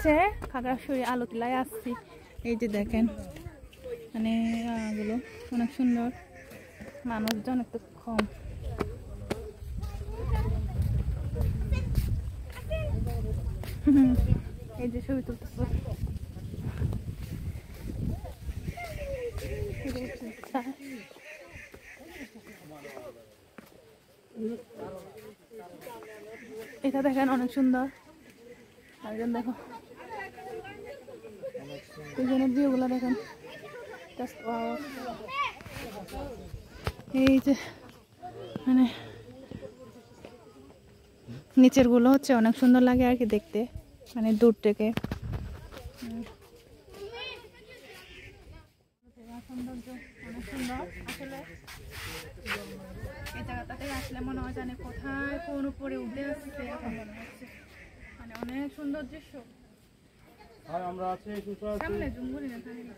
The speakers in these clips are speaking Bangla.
হচ্ছে খাগড়াছড়ি আলতিলায় আসছি। এই যে দেখেন মানে গুলো অনেক সুন্দর, মানুষজন একটু কম। এই যে ছবি তুলতেছে, এটা দেখেন অনেক সুন্দর। একজন দেখো পিছনের ভিউগুলো দেখেন, এই যে মানে নিচের গুলো হচ্ছে অনেক সুন্দর লাগে আর কি দেখতে, মানে দূর থেকে। সৌন্দর্য অনেক সুন্দর আসলে, এই জায়গাটাতে আসলে মনে হয় জানে কোথায় কোন উপরে উঠে আসছে এখন মনে হচ্ছে, মানে অনেক সুন্দর দৃশ্য। আমরা আছি সামনে জুমগুরি না সামনে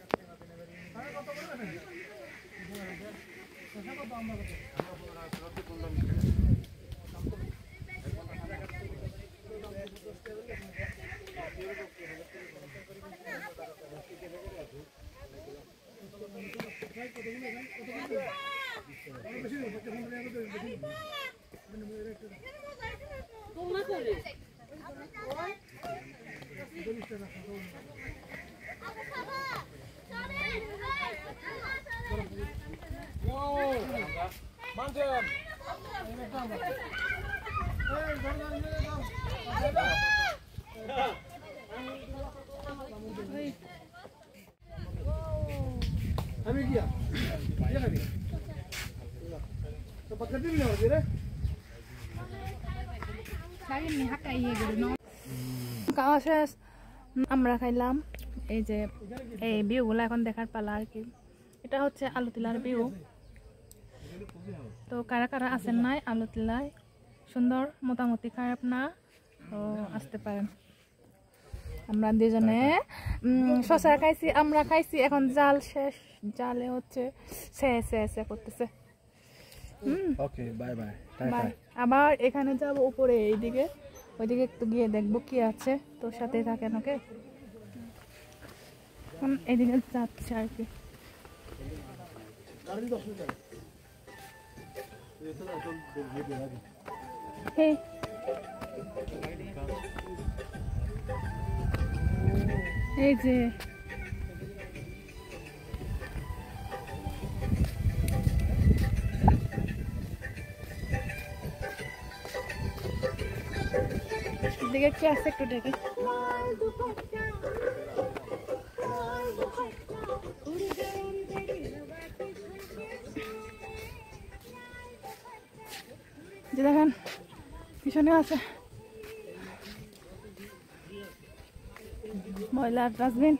খাওয়া শেষ, আমরা খাইলাম। এই যে এই ভিউগুলো এখন দেখার পালা আর কি। এটা হচ্ছে আলতিলার ভিউ। তো কারা কারা আছেন নাই আলতিলায়, সুন্দর, মোটামুটি খারাপ না, তো আসতে পারেন। আমরা দুজনে শশা খাইছি, আমরা খাইছি, এখন জাল শেষ, জালে হচ্ছে সে করতেছে। Okay bye bye bye. আবার এখানে যাব উপরে, এইদিকে ওইদিকে একটু গিয়ে দেখবো কি আছে, তোর সাথে থাকেন ওকে। এইদিকে যাচ্ছে আর কি। এই যে দিকে কি আছে একটু দেখে। যে দেখেন পিছনে আছে ময়লার ডাস্টবিন,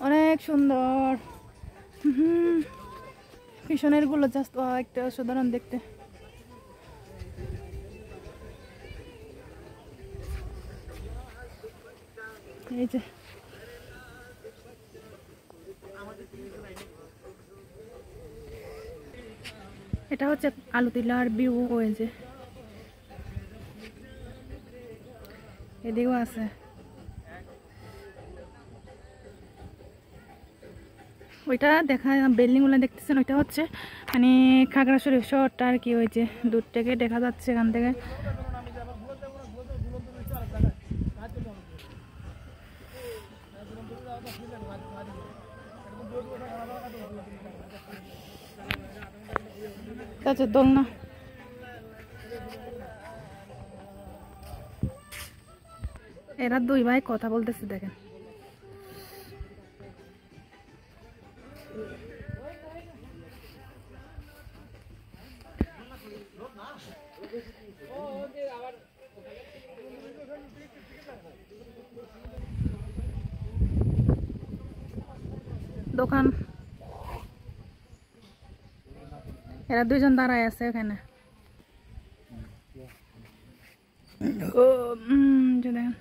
অনেক সুন্দর। পিছনের গুলো জাস্ট একটা সাধারণ দেখতে। এই যে এটা হচ্ছে আলতিলার ভিউ। ওই যে এদিকেও আছে, ওইটা দেখা বিল্ডিং গুলো দেখতেছেন, ওইটা হচ্ছে মানে খাগড়াছড়ি শহরটা আর কি। ওই যে দূর থেকে দেখা যাচ্ছে এখান থেকে। আচ্ছা দোলনা, এরা দুই ভাই কথা বলতেছে দেখেন। দোকান, এরা দুইজন দাঁড়ায় আছে ওখানে। দেখেন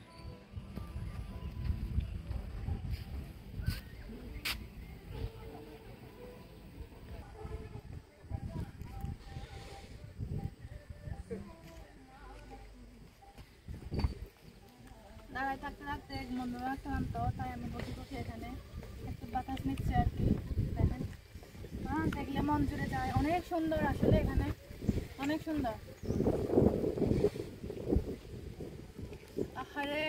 দেখ বন্ধুরা ক্লান্ত, তাই আমি বসে বসে এখানে একটু বাতাস নিচ্ছি আর কি। দেখেন দেখলে মন জুড়ে যায়, অনেক সুন্দর আসলে এখানে, অনেক সুন্দর। আরে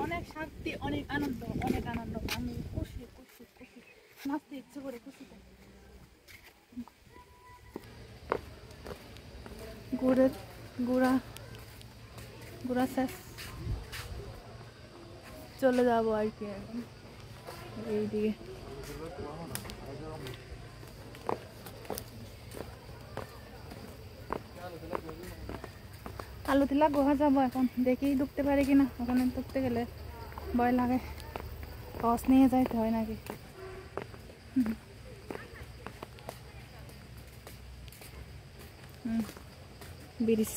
অনেক শান্তি, অনেক আনন্দ, অনেক আনন্দ। আমি খুশি খুশি খুশি, নাচতে ইচ্ছে করে খুশিতে। ঘোরা শেষ, চলে যাবো আর কি এখন এইদিকে। আলুতিলা গুহা যাবো এখন, দেখি ঢুকতে পারি কিনা। ওখানে ঢুকতে গেলে ভয় লাগে, টস নিয়ে যাইতে হয় নাকি। ব্রিজ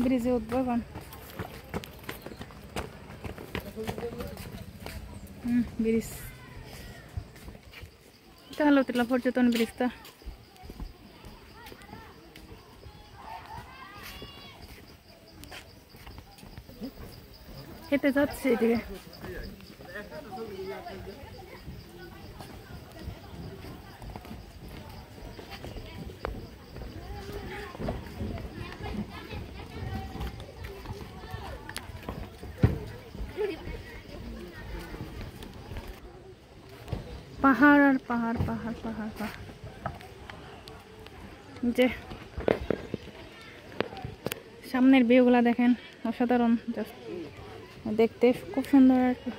ব্রিজে উঠবো এখন। ব্রিজ তাহলে তিলা পর্যটন ব্রিজটা হেঁটে যাচ্ছে এদিকে। পাহাড় আর পাহাড়, পাহাড় পাহাড় পাহাড়। যে সামনের ভিউগুলা দেখেন, অসাধারণ, দেখতে খুব সুন্দর আর কি।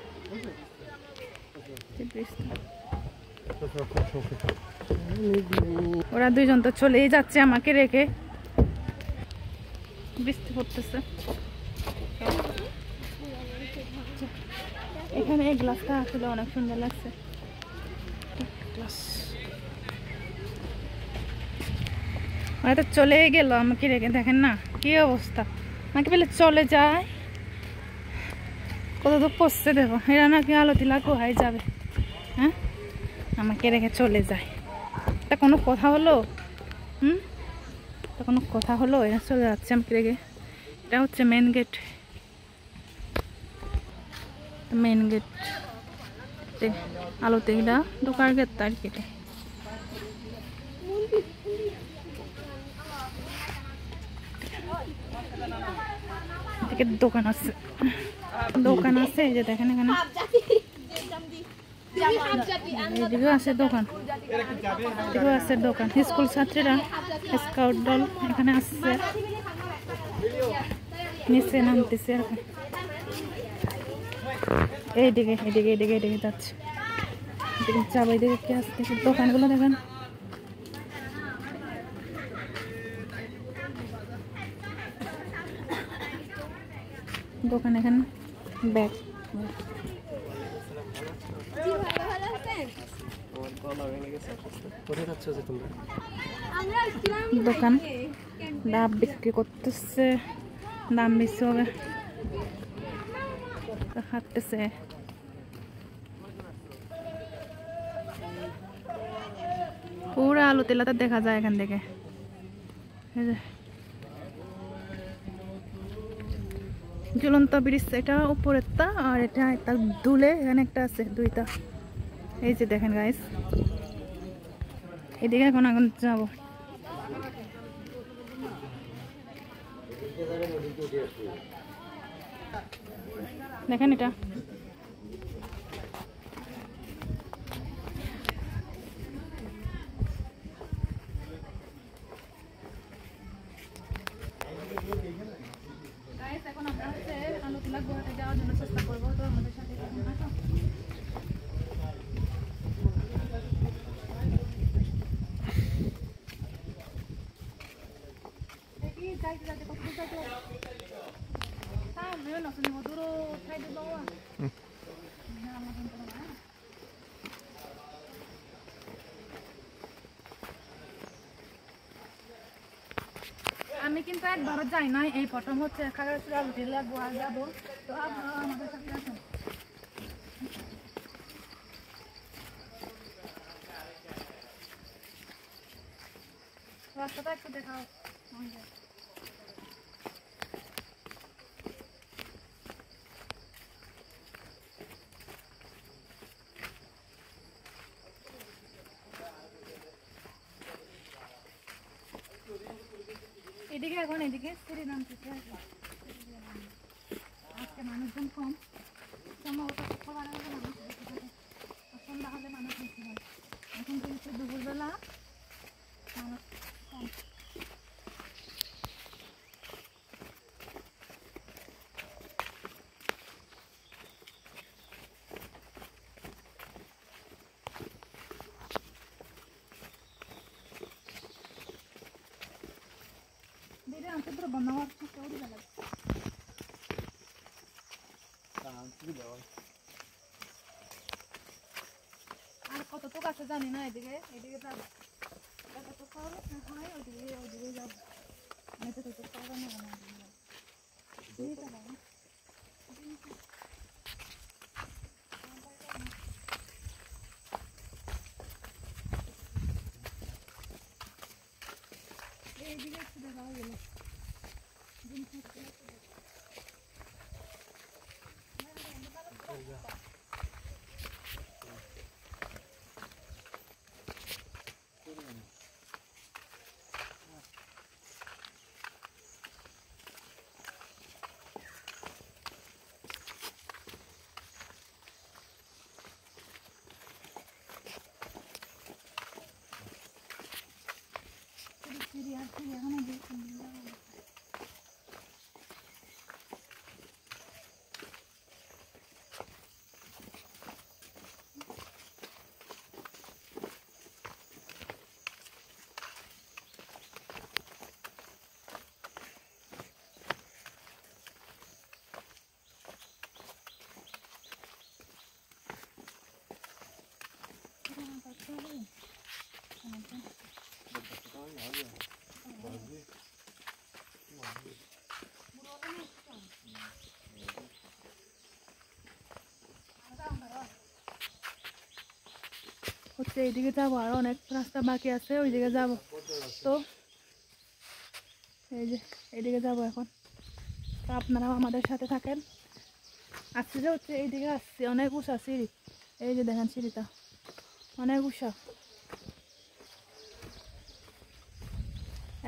ওরা দুইজন তো চলেই যাচ্ছে আমাকে রেখে। বৃষ্টি পড়তেছে। এখানে এই গ্লাসটা আসলে অনেক সুন্দর লাগছে। ওরা তো চলে গেল আমাকে রেখে, দেখেন না কি অবস্থা। আমাকে পেলে চলে যায়, কত দূর পড়ছে দেখো। এরা নাকি আলতিলা গুহায় যাবে, হ্যাঁ আমাকে রেখে চলে যায়। তা কোনো কথা হলো? তা কোনো কথা হলো? এরা চলে যাচ্ছে আমাকে রেখে। এটা হচ্ছে মেন গেট, মেন গেট আলোতে এটা ঢোকার গেট আর কি। দোকান আছে, দোকান আছে এই যে দেখেন এখানে। এদিকেও আছে দোকান, এদিকেও আছে দোকান। স্কুল ছাত্রীরা, স্কাউট দল এখানে আসছে, নিচে নামতেছে আর কি। এইদিকে এদিকে এদিকে এদিকে যাচ্ছে, এদিকে যাবো। এদিকে কি আসছে দোকানগুলো দেখেন। দোকান এখানে ব্যাগ। দোকান ডাব বিক্রি করতেছে, দাম বেশি হবে। হাঁটতেছে, পুরো আলু তেলাটা দেখা যায় এখান থেকে। ঝুলন্ত ব্রিজ এটা উপরেরটা, আর এটা একটা দুলে এখানে একটা আছে, দুইটা। এই যে দেখেন গাইস, এদিকে এখন এখন যাবো। দেখেন এটা এখন আমরা হচ্ছে আলুতিলা গুহাতে যাওয়ার জন্য চেষ্টা করবো, তো আমাদের সাথে আমি কিন্তু একবারও যাই নাই, এই প্রথম হচ্ছে খাগড়াছড়ি আলুতিলা গুহা যাবো। তো আপনারা আমাদের সাথে আসুন। রাস্তাটা একটু দেখাও। এদিকে এখন এদিকে সিঁড়ি নামতেছে আজকে মানুষজন কম সম্ভবত সন্ধ্যা হলে মানুষ বেশি হয় এখন তো হচ্ছে দুপুরবেলা মানুষ কম দিদি আমি তো বন্ধ হওয়ার চেষ্টা করি বেলা আর কতটুক আছে জানি না এদিকে এদিকে যাবো কতটুক হয় ওইদিকে যাবো আমি তো ততটুক পারবো না এইদিকে একটু দেখা হয়ে গেল হচ্ছে এইদিকে যাবো আর অনেক রাস্তা বাকি আছে ওইদিকে যাব তো এই যে এইদিকে যাবো এখন তো আপনারাও আমাদের সাথে থাকেন আসছে যে হচ্ছে এইদিকে আসছে অনেক উষা সিঁড়ি এই যে দেখেন সিঁড়িটা অনেক উষা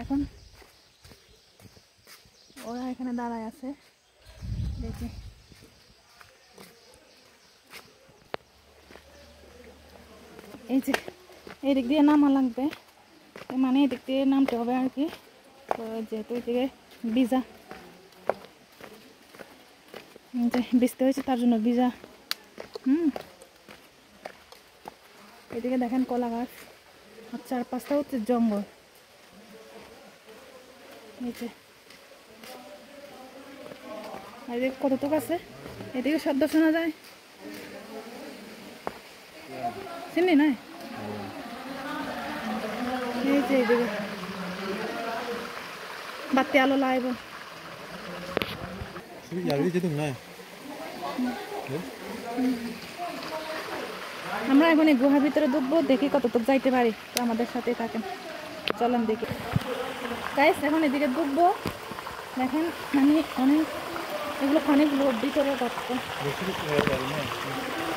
এখন ওরা এখানে দাঁড়ায় আছে দেখি এই যে এই দিক দিয়ে নামা লাগবে মানে এই দিক দিয়ে নামতে হবে আর কি তো যেহেতু এদিকে ভিজা ভিজতে হয়েছে তার জন্য ভিজা এদিকে দেখেন কলা গাছ আর চারপাশটা হচ্ছে জঙ্গল এই যে এদিকে কতটুকু আছে এদিকে শব্দ শোনা যায় চিনি নাই এই যে এইদিকে বাতি আলো লাইব আমরা এখন এই গুহার ভিতরে ঢুকবো দেখি কতটুকু যাইতে পারি তো আমাদের সাথেই থাকেন চলেন দেখি গাইস এখন এদিকে ঢুকবো দেখেন মানে অনেক এগুলো পানিগুলো ভিতরে যাচ্ছে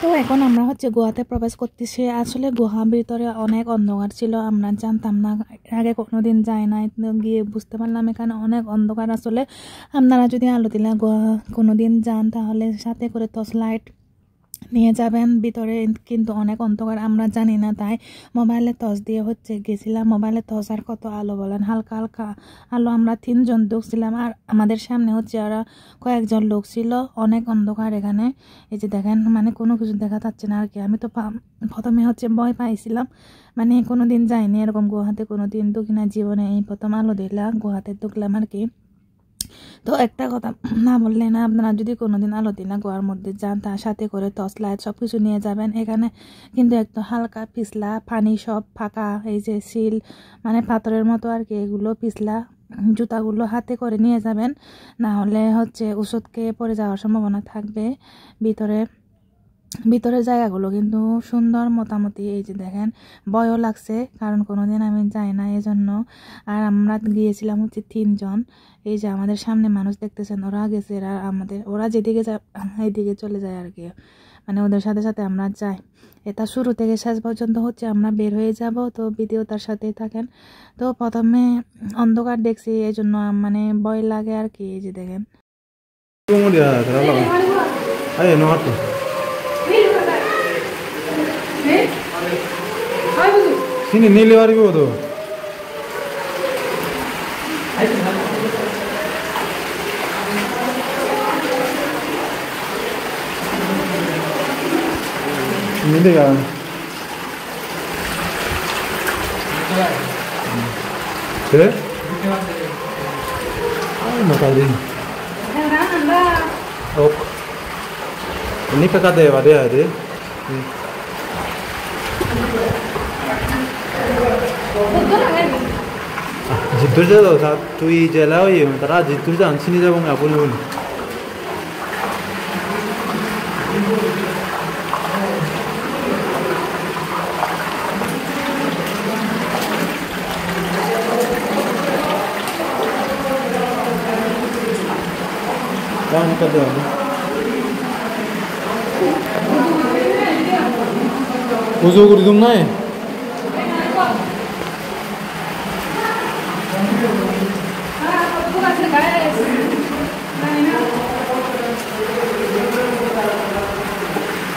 তো এখন আমরা হচ্ছে গুহাতে প্রবেশ করতেছি আসলে গুহার ভিতরে অনেক অন্ধকার ছিল আমরা জানতাম না আগে কোনোদিন যাই নাই গিয়ে বুঝতে পারলাম এখানে অনেক অন্ধকার আসলে আপনারা যদি আলো দিলা গুহা কোনোদিন যান তাহলে সাথে করে টর্চ লাইট নিয়ে যাবেন ভিতরে কিন্তু অনেক অন্ধকার আমরা জানি না তাই মোবাইলে টর্চ দিয়ে হচ্ছে গেছিলাম মোবাইলে টর্চ আর কত আলো বলেন হালকা হালকা আলো আমরা 3 জন ঢুকছিলাম আর আমাদের সামনে হচ্ছে আর কয়েকজন লোক ছিল অনেক অন্ধকার এখানে এই যে দেখেন মানে কোনো কিছু দেখা যাচ্ছে না আর কি আমি তো প্রথমে হচ্ছে ভয় পাইছিলাম মানে কোনোদিন যাইনি এরকম গুহাতে কোনোদিন ঢুকি না জীবনে এই প্রথম আলো দিলাম গুহাতে ঢুকলাম আর কি তো একটা কথা না বললে না আপনারা যদি কোনোদিন আলো দিনা গোয়ার মধ্যে যান তার সাথে করে টর্চ লাইট সব কিছু নিয়ে যাবেন এখানে কিন্তু একটু হালকা পিছলা পানি সব ফাঁকা এই যে সিল মানে পাথরের মতো আর কি এগুলো পিছলা জুতাগুলো হাতে করে নিয়ে যাবেন না হলে হচ্ছে ওষুধ খেয়ে পড়ে যাওয়ার সম্ভাবনা থাকবে ভিতরে ভিতরের জায়গাগুলো কিন্তু সুন্দর মোটামুটি। এই যে দেখেন ভয়ও লাগছে, কারণ কোনোদিন আমি যাই না এজন্য। আর আমরা গিয়েছিলাম হচ্ছে 3 জন। এই যে আমাদের সামনে মানুষ দেখতেছেন, ওরা গেছে, ওরা যেদিকে যায় এইদিকে চলে যায় আর কি, মানে ওদের সাথে সাথে আমরা যাই। এটা শুরু থেকে শেষ পর্যন্ত হচ্ছে আমরা বের হয়ে যাব, তো ভিডিও তার সাথেই থাকেন। তো প্রথমে অন্ধকার দেখছি, এই জন্য মানে ভয় লাগে আর কি। এই যে দেখেন sini nili wari bodo nili kan mau kali oh ini kakak deh ada ada जितुरजा सा तुई जेलाओ ये तरा जितुरजा अंचिनी जा बोंगा बोलून Wah, ini kada. Uzo gurdum nai.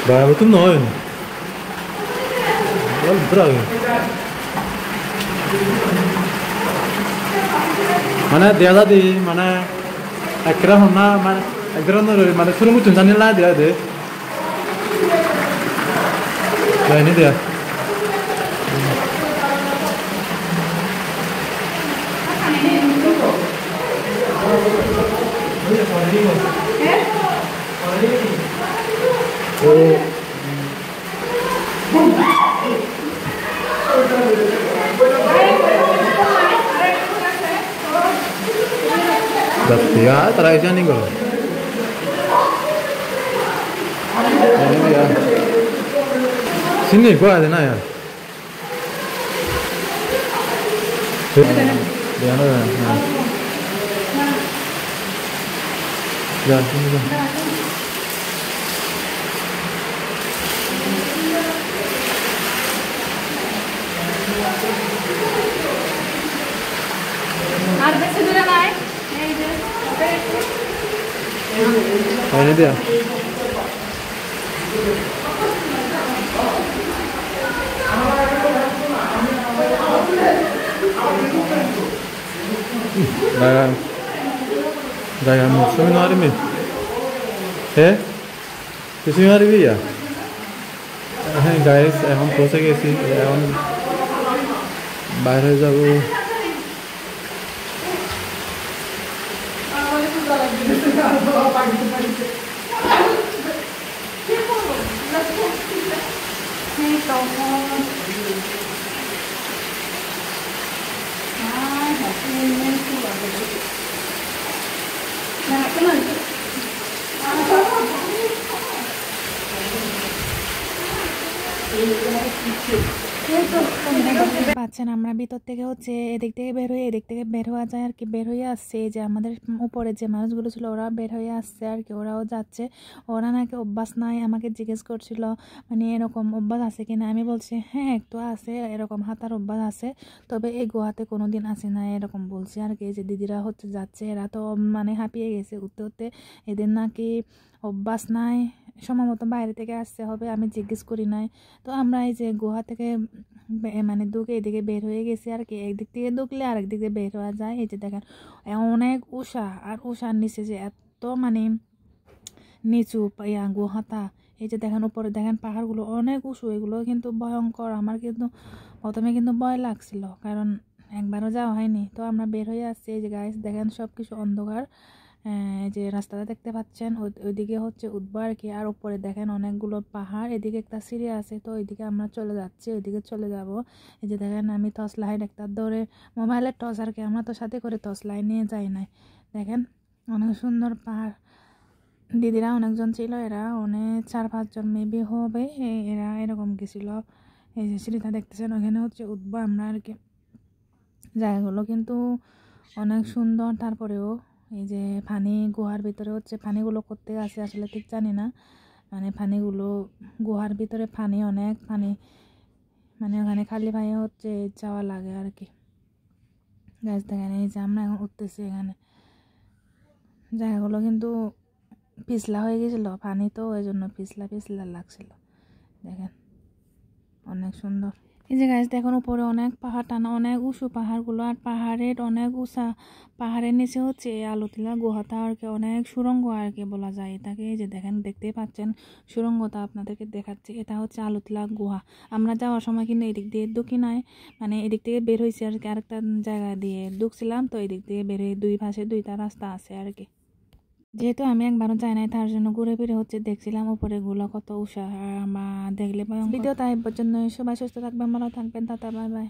Bah, betul noy. Wal berang. Mana dia tadi, mana akhirnya mana akhirnya mana suruh muncul sana lah dia deh. Nah ini dia. Oh. Ya, terakhirnya nih kalau. Ini ya. Sini gua ada na ya. Dia ada. Ya, sini kan. আর বেশি দূরে নাই। Ini dia. Gaya musuh ini hari ini. किसी में भी या गाइस हम पहुंचे गए थे हम बाहर যাব পাচ্ছেন আমরা ভিতর থেকে হচ্ছে এদিক থেকে বের হয়ে এদিক থেকে বের হওয়া যায় আর কি, বের হয়ে আসছে। যে আমাদের উপরে যে মানুষগুলো ছিল ওরা বের হয়ে আসছে আর কি, ওরাও যাচ্ছে। ওরা নাকি অভ্যাস নাই, আমাকে জিজ্ঞেস করছিল মানে এরকম অভ্যাস আছে কিনা। আমি বলছি হ্যাঁ একটু আছে, এরকম হাতার অভ্যাস আছে, তবে এই গুহাতে কোনো দিন আসে না এরকম বলছি আর কি। যে দিদিরা হচ্ছে যাচ্ছে, এরা তো মানে হাঁপিয়ে গেছে উঠতে উঠতে, এদের নাকি অভ্যাস নাই, সম্ভবত বাইরে থেকে আসতে হবে, আমি জিজ্ঞেস করি নাই। তো আমরা এই যে গুহা থেকে মানে ঢুকে এদিকে বের হয়ে গেছি আর কি। একদিক থেকে ঢুকলে আরেক দিক দিয়ে বের হওয়া যায়। এই যে দেখেন অনেক উষা, আর উষার নিচে যে এত মানে নিচু গুহাটা, এই যে দেখেন উপরে দেখেন পাহাড়গুলো অনেক উঁচু, এগুলো কিন্তু ভয়ঙ্কর। আমার কিন্তু প্রথমে কিন্তু ভয় লাগছিল, কারণ একবারও যাওয়া হয়নি। তো আমরা বের হয়ে আসছি। এই যে গাইস দেখেন সব কিছু অন্ধকার, যে রাস্তাটা দেখতে পাচ্ছেন ওইদিকে হচ্ছে উঠবো আর কি। আর উপরে দেখেন অনেকগুলো পাহাড়, এদিকে একটা সিঁড়ি আছে, তো ওইদিকে আমরা চলে যাচ্ছি, ওইদিকে চলে যাব। এই যে দেখেন আমি টর্চ লাইট একটা ধরে, মোবাইলের টর্চ আর কি, আমরা তো সাথে করে টর্চ লাইট নিয়ে যাই নাই। দেখেন অনেক সুন্দর পাহাড়, দিদিরা অনেকজন ছিল, এরা অনেক 4-5 জন মেবি হবে। এরা এরকম গেছিল। এই যে সিঁড়িটা দেখতেছেন, ওখানে হচ্ছে উঠবো আমরা আর কি। জায়গাগুলো কিন্তু অনেক সুন্দর। তারপরেও এই যে পানি গুহার ভিতরে হচ্ছে, পানিগুলো করতে আছে আসলে ঠিক জানি না, মানে পানিগুলো গুহার ভিতরে পানি, অনেক পানি, মানে ওখানে খালি পায়ে হচ্ছে যাওয়া লাগে আর কি। গাছ দেখেন, এই যে আমরা এখন উঠতেছি এখানে। জায়গাগুলো কিন্তু পিছলা হয়ে গেছিলো, পানি তো ওই জন্য পিছলা পিছলা লাগছিল। দেখেন অনেক সুন্দর। এই যে গাছ দেখুন, উপরে অনেক পাহাড় টানা, অনেক উঁচু পাহাড়গুলো, আর পাহাড়ের অনেক উঁচা, পাহাড়ের নিচে হচ্ছে আলুতলা গুহাটা আর কি, অনেক সুরঙ্গ আর কি বলা যায় এটাকে। এই যে দেখেন, দেখতেই পাচ্ছেন সুরঙ্গটা আপনাদেরকে দেখাচ্ছি, এটা হচ্ছে আলুতলা গুহা। আমরা যাওয়ার সময় কিন্তু এদিক দিয়ে ঢুকি নাই, মানে এদিক থেকে বের হয়েছে আর কি, আরেকটা জায়গা দিয়ে ঢুকছিলাম, তো এদিক দিয়ে বের হয়ে দুই পাশে দুইটা রাস্তা আছে আর কি। যেহেতু আমি একবারও যাই নাই, তার জন্য ঘুরে ফিরে হচ্ছে দেখছিলাম উপরে গুলো কত উষা, দেখলে ভিডিওটা এই পর্যন্ত। সবাই সুস্থ থাকবেন, ভালো থাকবেন, টাটা, বাই বাই।